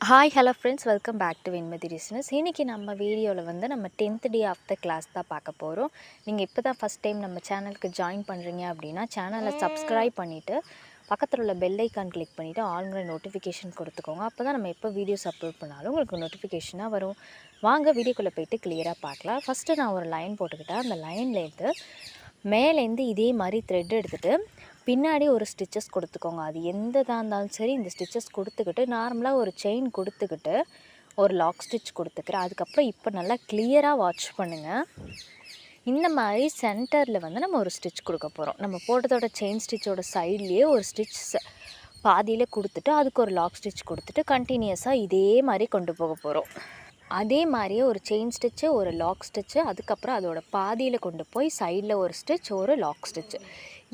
Hi hello friends, welcome back to Venmathi dishes. இன்றைக்கி நம்ம வீடியோவில் வந்து நம்ம 10th day of the class தான் பார்க்க போகிறோம். நீங்கள் இப்போ தான் ஃபஸ்ட் டைம் நம்ம சேனலுக்கு ஜாயின் பண்ணுறீங்க அப்படின்னா சேனலை சப்ஸ்கிரைப் பண்ணிவிட்டு பக்கத்தில் உள்ள பெல் ஐக்கான் கிளிக் பண்ணிவிட்டு ஆல்ங்கிற நோட்டிஃபிகேஷன் கொடுத்துக்கோங்க. அப்போ தான் நம்ம எப்போ வீடியோஸ் அப்லோட் பண்ணாலும் உங்களுக்கு நோட்டிஃபிகேஷனாக வரும். வாங்க வீடியோக்குள்ளே போய்ட்டு கிளியராக பார்க்கலாம். ஃபஸ்ட்டு நான் ஒரு லைன் போட்டுக்கிட்டேன். அந்த லைன்லேருந்து மேலேருந்து இதே மாதிரி த்ரெட் எடுத்துகிட்டு பின்னாடி ஒரு ஸ்டிச்சஸ் கொடுத்துக்கோங்க. அது எந்ததாக இருந்தாலும் சரி, இந்த ஸ்டிச்சஸ் கொடுத்துக்கிட்டு நார்மலாக ஒரு செயின் கொடுத்துக்கிட்டு ஒரு லாக் ஸ்டிச் கொடுத்துக்கிறேன். அதுக்கப்புறம் இப்போ நல்லா கிளியராக வாட்ச் பண்ணுங்கள். இந்த மாதிரி சென்டரில் வந்து நம்ம ஒரு ஸ்டிச் கொடுக்க போகிறோம். நம்ம போட்டதோட செயின் ஸ்டிச்சோட சைட்லேயே ஒரு ஸ்டிச் பாதியில் கொடுத்துட்டு அதுக்கு ஒரு லாக் ஸ்டிச் கொடுத்துட்டு கண்டினியூஸாக இதே மாதிரி கொண்டு போக போகிறோம். அதே மாதிரியே ஒரு செயின் ஸ்டிச்சு, ஒரு லாக் ஸ்டிச்சு, அதுக்கப்புறம் அதோட பாதியில் கொண்டு போய் சைடில் ஒரு ஸ்டிச், ஒரு லாக் ஸ்டிச்சு.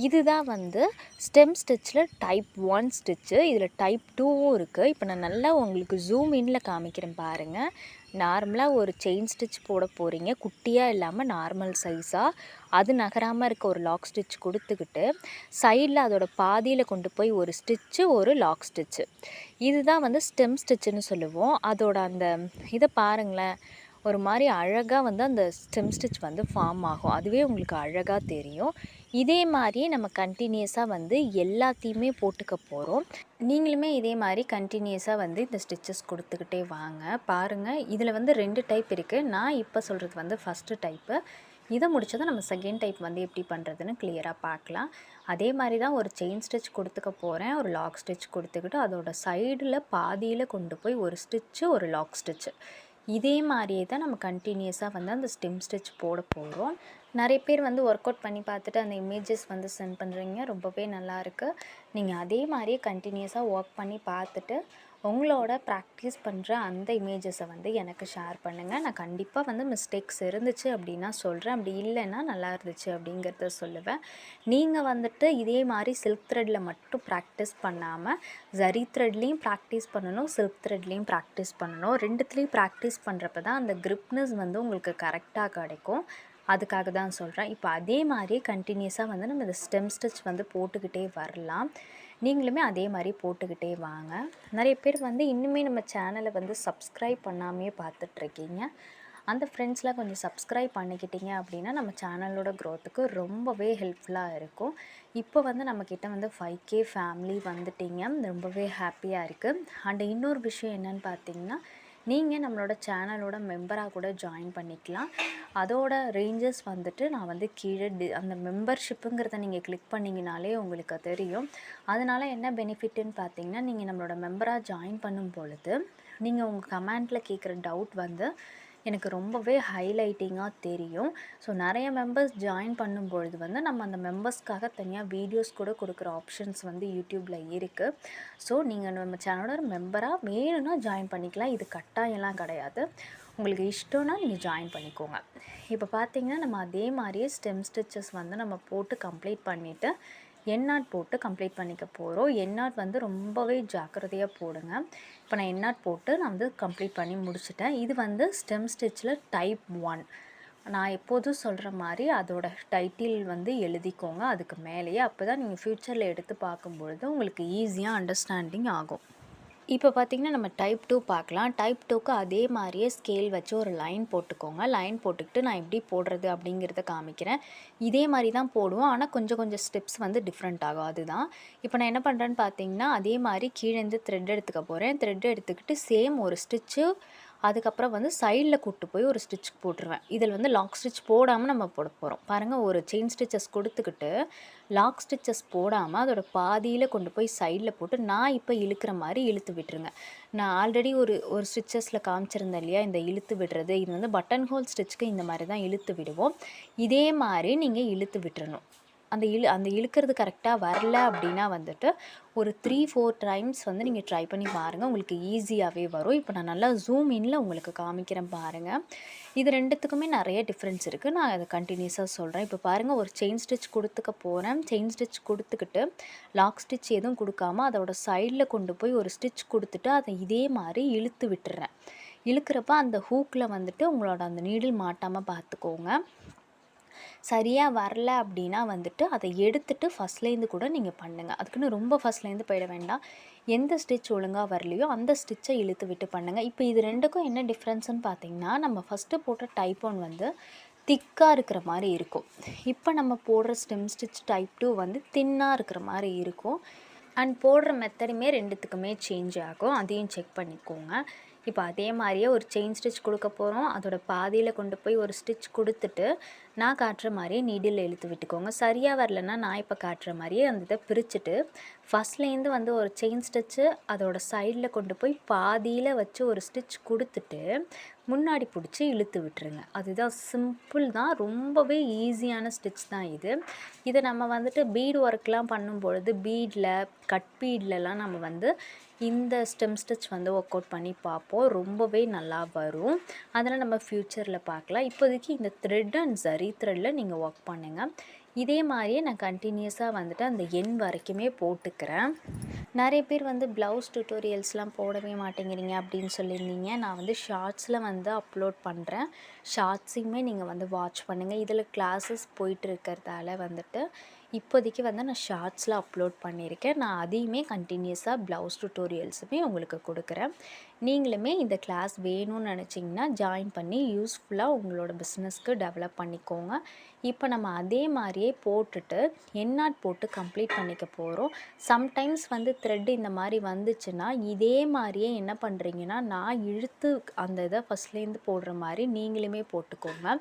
இதுதான் வந்து ஸ்டெம் ஸ்டிச்சில் டைப் 1 ஸ்டிச்சு. இதில் டைப் 2வும் இருக்குது. இப்போ நான் நல்லா உங்களுக்கு ஜூம் இன்னில் காமிக்கிறேன் பாருங்கள். நார்மலாக ஒரு செயின் ஸ்டிச் போட போகிறீங்க, குட்டியாக இல்லாமல் நார்மல் சைஸாக. அது நகராமல் இருக்க ஒரு லாக் ஸ்டிச் கொடுத்துக்கிட்டு சைடில் அதோட பாதியில் கொண்டு போய் ஒரு ஸ்டிச்சு, ஒரு லாக் ஸ்டிச்சு. இதுதான் வந்து ஸ்டெம் ஸ்டிச்சுன்னு சொல்லுவோம். அதோட அந்த இதை பாருங்களேன், ஒரு மாதிரி அழகாக வந்து அந்த ஸ்டெம் ஸ்டிச் வந்து ஃபார்ம் ஆகும். அதுவே உங்களுக்கு அழகாக தெரியும். இதே மாதிரியே நம்ம கண்டினியூஸாக வந்து எல்லாத்தையுமே போட்டுக்க போகிறோம். நீங்களுமே இதே மாதிரி கண்டினியூஸாக வந்து இந்த ஸ்டிச்சஸ் கொடுத்துக்கிட்டே வாங்க. பாருங்கள், இதில் வந்து 2 டைப் இருக்குது. நான் இப்போ சொல்கிறது வந்து ஃபஸ்ட்டு டைப்பு. இதை முடிச்சதும் நம்ம செகண்ட் டைப் வந்து எப்படி பண்ணுறதுன்னு கிளியராக பார்க்கலாம். அதே மாதிரி தான் ஒரு செயின் ஸ்டிச் கொடுத்துக்க போகிறேன். ஒரு லாக் ஸ்டிச் கொடுத்துக்கிட்டு அதோட சைடில் பாதியில் கொண்டு போய் ஒரு ஸ்டிச்சு, ஒரு லாக் ஸ்டிச்சு. இதே மாதிரியே தான் நம்ம கண்டினியூஸாக வந்து அந்த ஸ்டெம் ஸ்டிச் போட போகிறோம். நிறைய பேர் வந்து ஒர்க் அவுட் பண்ணி பார்த்துட்டு அந்த இமேஜஸ் வந்து சென்ட் பண்ணுறீங்க. ரொம்பவே நல்லாயிருக்கு. நீங்கள் அதே மாதிரியே கண்டினியூஸாக ஒர்க் பண்ணி பார்த்துட்டு உங்களோட ப்ராக்டிஸ் பண்ணுற அந்த இமேஜஸை வந்து எனக்கு ஷேர் பண்ணுங்கள். நான் கண்டிப்பாக வந்து மிஸ்டேக்ஸ் இருந்துச்சு அப்படின்னா சொல்கிறேன். அப்படி இல்லைன்னா நல்லா இருந்துச்சு அப்படிங்கிறத சொல்லுவேன். நீங்கள் வந்துட்டு இதே மாதிரி சில்க் த்ரெட்டில் மட்டும் ப்ராக்டிஸ் பண்ணாமல் ஜரி த்ரெட்லேயும் ப்ராக்டிஸ் பண்ணணும், சில்க் த்ரெட்லேயும் ப்ராக்டிஸ் பண்ணணும். ரெண்டுத்துலேயும் ப்ராக்டிஸ் பண்ணுறப்ப தான் அந்த க்ரிப்னஸ் வந்து உங்களுக்கு கரெக்டாக கிடைக்கும். அதுக்காக தான் சொல்கிறேன். இப்போ அதே மாதிரியே கண்டினியூஸாக வந்து நம்ம இந்த ஸ்டெம் ஸ்டிச் வந்து போட்டுக்கிட்டே வரலாம். நீங்களுமே அதே மாதிரி போட்டுக்கிட்டே வாங்க. நிறைய பேர் வந்து இன்னுமே நம்ம சேனலை வந்து சப்ஸ்கிரைப் பண்ணாமையே பார்த்துட்ருக்கீங்க. அந்த ஃப்ரெண்ட்ஸ்லாம் கொஞ்சம் சப்ஸ்கிரைப் பண்ணிக்கிட்டீங்க அப்படின்னா நம்ம சேனலோட க்ரோத்துக்கு ரொம்பவே ஹெல்ப்ஃபுல்லாக இருக்கும். இப்போ வந்து நம்மக்கிட்ட வந்து 5K ஃபேமிலி வந்துட்டிங்க. ரொம்பவே ஹாப்பியாக இருக்குது. அண்ட் இன்னொரு விஷயம் என்னென்னு பார்த்தீங்கன்னா, நீங்கள் நம்மளோட சேனலோட மெம்பராக கூட ஜாயின் பண்ணிக்கலாம். அதோட ரேஞ்சஸ் வந்துட்டு நான் வந்து கீழே அந்த மெம்பர்ஷிப்புங்கிறத நீங்கள் கிளிக் பண்ணிங்கனாலே உங்களுக்கு தெரியும். அதனால் என்ன பெனிஃபிட்டுன்னு பார்த்தீங்கன்னா, நீங்கள் நம்மளோட மெம்பராக ஜாயின் பண்ணும் பொழுது நீங்கள் உங்கள் கமெண்டில் கேட்குற டவுட் வந்து எனக்கு ரொம்பவே ஹைலைட்டிங்காக தெரியும். ஸோ நிறைய மெம்பர்ஸ் ஜாயின் பண்ணும்பொழுது வந்து நம்ம அந்த மெம்பர்ஸ்க்காக தனியாக வீடியோஸ் கூட கொடுக்குற ஆப்ஷன்ஸ் வந்து யூடியூப்பில் இருக்குது. ஸோ நீங்கள் நம்ம சேனலோட மெம்பராக வேணும்னா ஜாயின் பண்ணிக்கலாம். இது கட்டாயம்லாம் கிடையாது. உங்களுக்கு இஷ்டம்னா நீங்கள் ஜாயின் பண்ணிக்கோங்க. இப்போ பார்த்தீங்கன்னா நம்ம அதே மாதிரியே ஸ்டெம் ஸ்டிச்சஸ் வந்து நம்ம போட்டு கம்ப்ளீட் பண்ணிவிட்டு எண்ணாட் போட்டு கம்ப்ளீட் பண்ணிக்க போகிறோம். எண்ணாட் வந்து ரொம்பவே ஜாக்கிரதையாக போடுங்க. இப்போ நான் எண்ணாட் போட்டு நான் வந்து கம்ப்ளீட் பண்ணி முடிச்சிட்டேன். இது வந்து ஸ்டெம் ஸ்டிச்சில் டைப் 1. நான் எப்போதும் சொல்கிற மாதிரி அதோட டைட்டில் வந்து எழுதிக்கோங்க அதுக்கு மேலேயே. அப்போ தான் நீங்கள் ஃப்யூச்சரில் எடுத்து பார்க்கும்பொழுது உங்களுக்கு ஈஸியாக அண்டர்ஸ்டாண்டிங் ஆகும். இப்போ பார்த்திங்கன்னா நம்ம டைப் 2 பார்க்கலாம். டைப் 2க்கு அதே மாதிரியே ஸ்கேல் வச்சு ஒரு லைன் போட்டுக்கோங்க. லைன் போட்டுக்கிட்டு நான் எப்படி போடுறது அப்படிங்கிறத காமிக்கிறேன். இதே மாதிரி தான் போடுவோம், ஆனால் கொஞ்சம் ஸ்டெப்ஸ் வந்து டிஃப்ரெண்ட் ஆகும். அதுதான் இப்போ நான் என்ன பண்ணுறேன்னு பார்த்தீங்கன்னா, அதே மாதிரி கீழேருந்து த்ரெட் எடுத்துக்க போகிறேன். த்ரெட் எடுத்துக்கிட்டு சேம் ஒரு ஸ்டிச்சு, அதுக்கப்புறம் வந்து சைடில் கூப்பிட்டு போய் ஒரு ஸ்டிச் போட்டுருவேன். இதில் வந்து லாக் ஸ்டிச் போடாமல் நம்ம போட போகிறோம். பாருங்கள், ஒரு செயின் ஸ்டிச்சஸ் கொடுத்துக்கிட்டு லாக் ஸ்டிச்சஸ் போடாமல் அதோட பாதியில் கொண்டு போய் சைடில் போட்டு நான் இப்போ இழுக்கிற மாதிரி இழுத்து விட்டுருங்க. நான் ஆல்ரெடி ஒரு ஸ்டிச்சஸில் காமிச்சிருந்தேன் இல்லையா, இந்த இழுத்து விடுறது. இது வந்து பட்டன் ஹோல் ஸ்டிச்சுக்கு இந்த மாதிரி தான் இழுத்து விடுவோம். இதே மாதிரி நீங்கள் இழுத்து விட்டுறணும். அந்த இழுக்கிறது கரெக்டாக வரல அப்படின்னா வந்துட்டு ஒரு 3-4 டைம்ஸ் வந்து நீங்கள் ட்ரை பண்ணி பாருங்கள். உங்களுக்கு ஈஸியாகவே வரும். இப்போ நான் நல்லா ஜூம் இன்ல உங்களுக்கு காமிக்கிறேன் பாருங்கள். இது ரெண்டுத்துக்குமே நிறைய டிஃப்ரென்ஸ் இருக்குது. நான் அதை கண்டினியூஸாக சொல்கிறேன். இப்போ பாருங்கள், ஒரு செயின் ஸ்டிச் கொடுத்துக்க போகிறேன். செயின் ஸ்டிச் கொடுத்துக்கிட்டு லாக் ஸ்டிச் எதுவும் கொடுக்காம அதோட சைடில் கொண்டு போய் ஒரு ஸ்டிச் கொடுத்துட்டு அதை இதே மாதிரி இழுத்து விட்டுறேன். இழுக்கிறப்ப அந்த ஹூக்கில் வந்துட்டு உங்களோட அந்த நீடில் மாட்டாமல் பார்த்துக்கோங்க. சரியாக வரல அப்படின்னா வந்துட்டு அதை எடுத்துகிட்டு ஃபஸ்ட்லேருந்து கூட நீங்கள் பண்ணுங்கள். அதுக்குன்னு ரொம்ப ஃபஸ்ட்லேருந்து போயிட வேண்டாம். எந்த ஸ்டிச் ஒழுங்காக வரலையோ அந்த ஸ்டிச்சை இழுத்து விட்டு பண்ணுங்கள். இப்போ இது ரெண்டுக்கும் என்ன டிஃப்ரென்ஸ்னு பார்த்தீங்கன்னா, நம்ம ஃபஸ்ட்டு போட்ட டைப் 1 வந்து திக்காக இருக்கிற மாதிரி இருக்கும். இப்போ நம்ம போடுற ஸ்டெம் ஸ்டிச் டைப் 2 வந்து தின்னாக இருக்கிற மாதிரி இருக்கும். அண்ட் போடுற மெத்தடுமே ரெண்டுத்துக்குமே சேஞ்ச் ஆகும். அதையும் செக் பண்ணிக்கோங்க. இப்போ அதே மாதிரியே ஒரு செயின் ஸ்டிச் கொடுக்க போகிறோம். அதோட பாதியில் கொண்டு போய் ஒரு ஸ்டிச் கொடுத்துட்டு நான் காட்டுற மாதிரியே நீடில் இழுத்து விட்டுக்கோங்க. சரியாக வரலன்னா நான் இப்போ காட்டுற மாதிரியே அந்த இதை பிரிச்சுட்டு ஃபஸ்ட்லேருந்து வந்து ஒரு செயின் ஸ்டிச்சு அதோட சைடில் கொண்டு போய் பாதியில் வச்சு ஒரு ஸ்டிச் கொடுத்துட்டு முன்னாடி பிடிச்சி இழுத்து விட்டுருங்க. அதுதான் சிம்பிள் தான், ரொம்பவே ஈஸியான ஸ்டிச் தான் இது. இதை நம்ம வந்துட்டு பீடு ஒர்க்லாம் பண்ணும்பொழுது பீடில் கட் பீட்லலாம் நம்ம வந்து இந்த ஸ்டெம் ஸ்டிச் வந்து ஒர்க் அவுட் பண்ணி பார்ப்போம். ரொம்பவே நல்லா வரும். அதெல்லாம் நம்ம ஃப்யூச்சரில் பார்க்கலாம். இப்போதைக்கு இந்த த்ரெட் அண்ட் சரி த்ரெட்டில் நீங்கள் ஒர்க் பண்ணுங்கள். இதே மாதிரியே நான் கண்டினியூஸாக வந்துட்டு அந்த எண் வரைக்குமே போட்டுக்கிறேன். நிறைய பேர் வந்து ப்ளவுஸ் டியூட்டோரியல்ஸ்லாம் போடவே மாட்டேங்கிறீங்க அப்படின்னு சொல்லியிருந்தீங்க. நான் வந்து ஷார்ட்ஸில் வந்து அப்லோட் பண்ணுறேன். ஷார்ட்ஸையுமே நீங்கள் வந்து வாட்ச் பண்ணுங்கள். இதில் கிளாஸஸ் போயிட்டு இருக்கிறதால வந்துட்டு இப்போதைக்கு வந்து நான் ஷார்ட்ஸில் அப்லோட் பண்ணியிருக்கேன். நான் அதையுமே கண்டினியூஸாக ப்ளவுஸ் டியூட்டோரியல்ஸுமே உங்களுக்கு கொடுக்குறேன். நீங்களுமே இந்த கிளாஸ் வேணும்னு நினச்சிங்கன்னா ஜாயின் பண்ணி யூஸ்ஃபுல்லாக உங்களோட பிஸ்னஸ்க்கு டெவலப் பண்ணிக்கோங்க. இப்போ நம்ம அதே மாதிரியே போட்டுட்டு எண்ணாட் போட்டு கம்ப்ளீட் பண்ணிக்க போகிறோம். சம்டைம்ஸ் வந்து த்ரெட் இந்த மாதிரி வந்துச்சுன்னா இதே மாதிரியே என்ன பண்ணுறீங்கன்னா, நான் இழுத்து அந்த இதை ஃபஸ்ட்லேருந்து போடுற மாதிரி நீங்களுமே போட்டுக்கோங்க.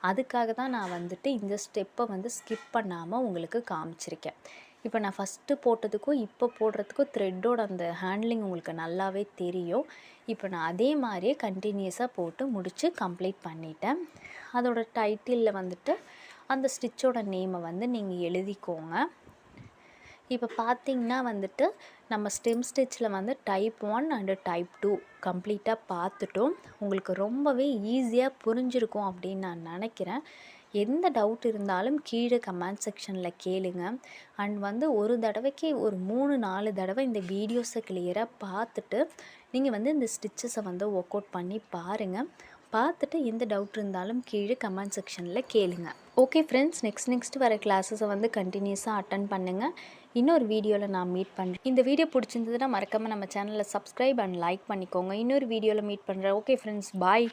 அதுக்காக தான் நான் வந்துட்டு இந்த ஸ்டெப்பை வந்து ஸ்கிப் பண்ணாமல் உங்களுக்கு காமிச்சிருக்கேன். இப்போ நான் ஃபஸ்ட்டு போட்டதுக்கும் இப்போ போடுறதுக்கும் த்ரெட்டோட அந்த ஹேண்ட்லிங் உங்களுக்கு நல்லாவே தெரியும். இப்போ நான் அதே மாதிரியே கண்டினியூஸாக போட்டு முடித்து கம்ப்ளீட் பண்ணிட்டேன். அதோட டைட்டிலில் வந்துட்டு அந்த ஸ்டிச்சோட நேமை வந்து நீங்கள் எழுதிக்கோங்க. இப்போ பார்த்திங்கன்னா வந்துட்டு நம்ம ஸ்டெம் ஸ்டிச்சில் வந்து டைப் 1 அண்டு டைப் 2 கம்ப்ளீட்டாக பார்த்துட்டோம். உங்களுக்கு ரொம்பவே ஈஸியாக புரிஞ்சிருக்கும் அப்படின்னு நான் நினைக்கிறேன். எந்த டவுட் இருந்தாலும் கீழே கமெண்ட் செக்ஷனில் கேளுங்க. அண்ட் வந்து ஒரு தடவைக்கு ஒரு 3-4 தடவை இந்த வீடியோஸை கிளியராக பார்த்துட்டு நீங்கள் வந்து இந்த ஸ்டிச்சஸை வந்து ஒர்க் அவுட் பண்ணி பாருங்கள். பார்த்துட்டு எந்த டவுட் இருந்தாலும் கீழே கமெண்ட் செக்ஷனில் கேளுங்க. ஓகே ஃப்ரெண்ட்ஸ், நெக்ஸ்ட் வர கிளாஸஸை வந்து கண்டினியூஸாக அட்டன் பண்ணுங்கள். இன்னொரு வீடியோவில் நான் மீட் பண்ணுறேன். இந்த வீடியோ பிடிச்சிருந்ததுன்னா மறக்காமல் நம்ம சேனலில் சப்ஸ்கிரைப் அண்ட் லைக் பண்ணிக்கோங்க. இன்னொரு வீடியோவில் மீட் பண்ணுறேன். ஓகே ஃப்ரெண்ட்ஸ், பாய்.